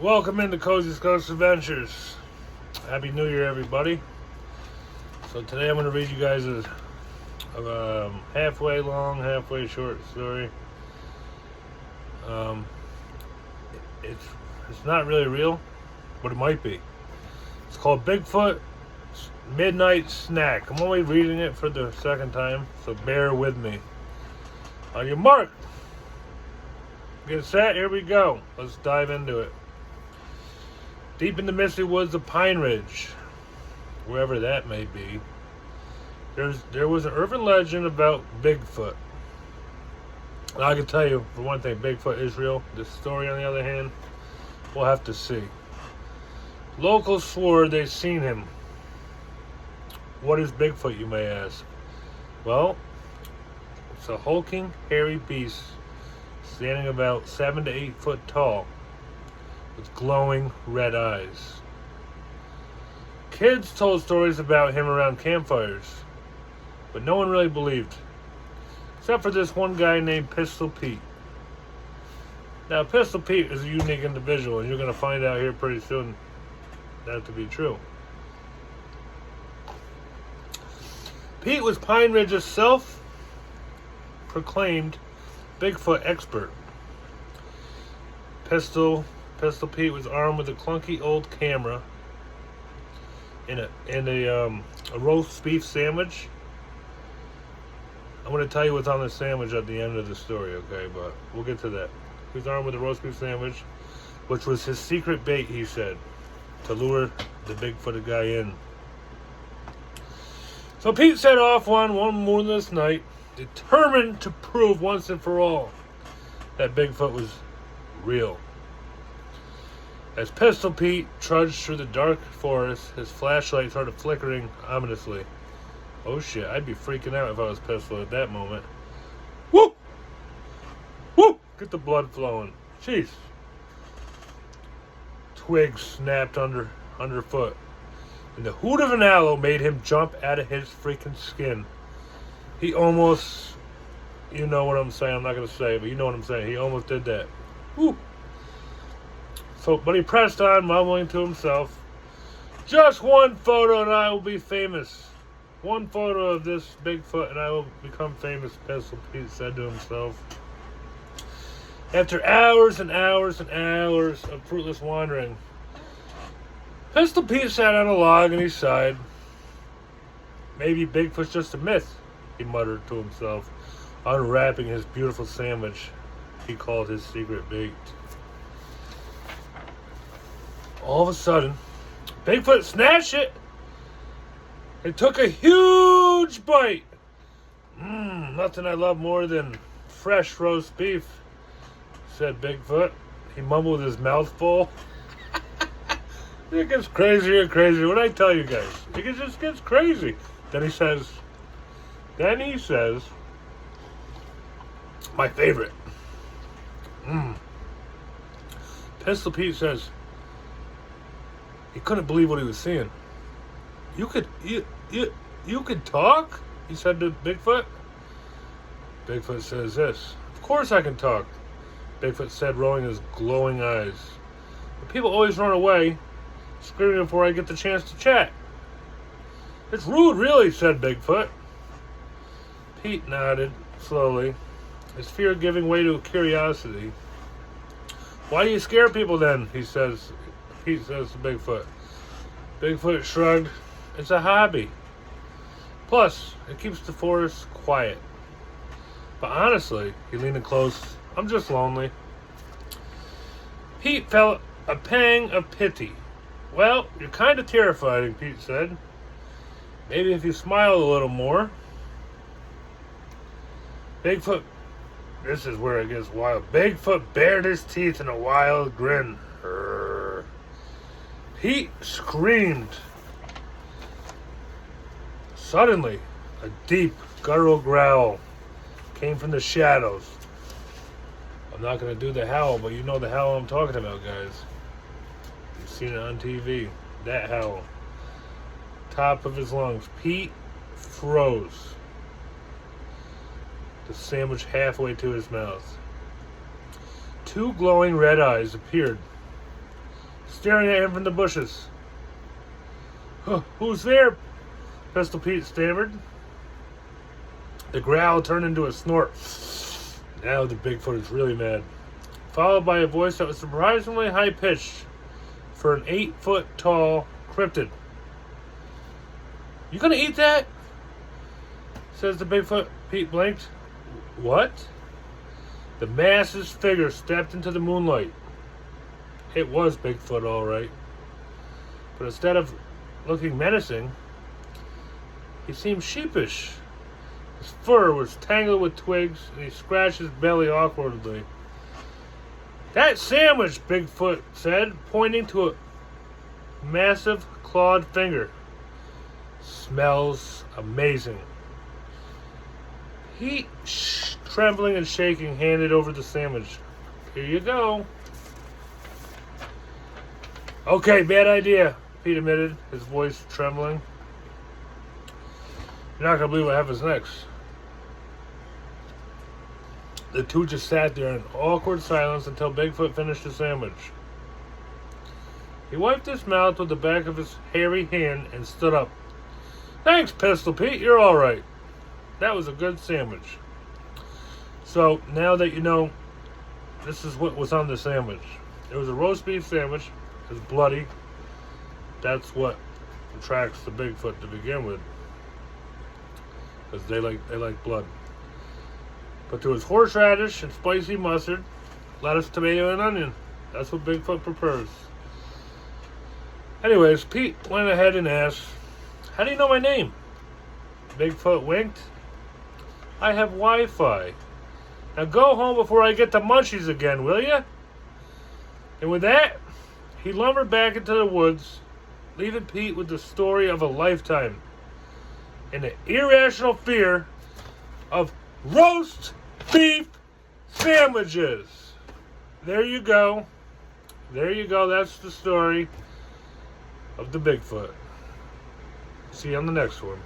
Welcome into Cozy's Ghost Adventures. Happy New Year, everybody. So today I'm going to read you guys a halfway long, halfway short story. It's not really real, but it might be. It's called Bigfoot Midnight Snack. I'm only reading it for the second time, so bear with me. On your mark. Get set, here we go. Let's dive into it. Deep in the misty woods of Pine Ridge, wherever that may be, there was an urban legend about Bigfoot. And I can tell you, for one thing, Bigfoot is real. This story, on the other hand, we'll have to see. Locals swore they'd seen him. What is Bigfoot, you may ask? Well, it's a hulking, hairy beast standing about 7 to 8 foot tall, with glowing red eyes. Kids told stories about him around campfires, but no one really believed, except for this one guy named Pistol Pete. Now, Pistol Pete is a unique individual, and you're going to find out here pretty soon that to be true. Pete was Pine Ridge's self-proclaimed Bigfoot expert. Pistol Pete was armed with a clunky old camera and a roast beef sandwich. I'm going to tell you what's on the sandwich at the end of the story, okay? But we'll get to that. He was armed with a roast beef sandwich, which was his secret bait, he said, to lure the Bigfooted guy in. So Pete set off one moonless night, determined to prove once and for all that Bigfoot was real. As Pistol Pete trudged through the dark forest, his flashlight started flickering ominously. Oh shit, I'd be freaking out if I was Pistol at that moment. Whoop! Whoop! Get the blood flowing. Jeez. Twigs snapped underfoot, and the hoot of an owl made him jump out of his freaking skin. He almost, you know what I'm saying, I'm not going to say it, but you know what I'm saying. He almost did that. Woo! But he pressed on, mumbling to himself, "Just one photo and I will be famous. One photo of this Bigfoot and I will become famous," Pistol Pete said to himself. After hours and hours and hours of fruitless wandering, Pistol Pete sat on a log and he sighed. "Maybe Bigfoot's just a myth," he muttered to himself, unwrapping his beautiful sandwich he called his secret bait. All of a sudden, Bigfoot snatched it and took a huge bite. Nothing I love more than fresh roast beef," said Bigfoot. He mumbled with his mouth full. It gets crazier and crazier. When I tell you guys, it just gets crazy. Then he says, my favorite. Pistol Pete says he couldn't believe what he was seeing. You could talk?" he said to Bigfoot. Bigfoot says this. "Of course I can talk," Bigfoot said, rolling his glowing eyes. "But people always run away, screaming before I get the chance to chat." "It's rude, really," said Bigfoot. Pete nodded slowly, his fear giving way to curiosity. "Why do you scare people then?" Pete says to Bigfoot. Bigfoot shrugged. "It's a hobby. Plus, it keeps the forest quiet. But honestly," he leaned in close, "I'm just lonely." Pete felt a pang of pity. "Well, you're kind of terrifying," Pete said. "Maybe if you smiled a little more." This is where it gets wild. Bigfoot bared his teeth in a wild grin. Pete screamed. Suddenly, a deep, guttural growl came from the shadows. I'm not going to do the howl, but you know the howl I'm talking about, guys. You've seen it on TV. That howl. Top of his lungs. Pete froze. The sandwich halfway to his mouth. Two glowing red eyes appeared staring at him from the bushes. Who's there? Pistol Pete stammered. The growl turned into a snort. Now the Bigfoot is really mad. Followed by a voice that was surprisingly high-pitched for an 8-foot-tall cryptid. You gonna eat that? Says the Bigfoot. Pete blinked. What? The massive figure stepped into the moonlight. It was Bigfoot, all right. But instead of looking menacing, he seemed sheepish. His fur was tangled with twigs, and he scratched his belly awkwardly. That sandwich, Bigfoot said, pointing to a massive clawed finger. Smells amazing. He, trembling and shaking, handed over the sandwich. Here you go. Okay, bad idea, Pete admitted, his voice trembling. You're not going to believe what happens next. The two just sat there in awkward silence until Bigfoot finished the sandwich. He wiped his mouth with the back of his hairy hand and stood up. Thanks, Pistol Pete. You're all right. That was a good sandwich. So, now that you know, this is what was on the sandwich. It was a roast beef sandwich. It was bloody. That's what attracts the Bigfoot to begin with. Because they like blood. But there was horseradish and spicy mustard, lettuce, tomato, and onion. That's what Bigfoot prefers. Anyways, Pete went ahead and asked, how do you know my name? Bigfoot winked. I have Wi-Fi. Now go home before I get the munchies again, will ya? And with that, he lumbered back into the woods, leaving Pete with the story of a lifetime and the irrational fear of roast beef sandwiches. There you go. There you go. That's the story of the Bigfoot. See you on the next one.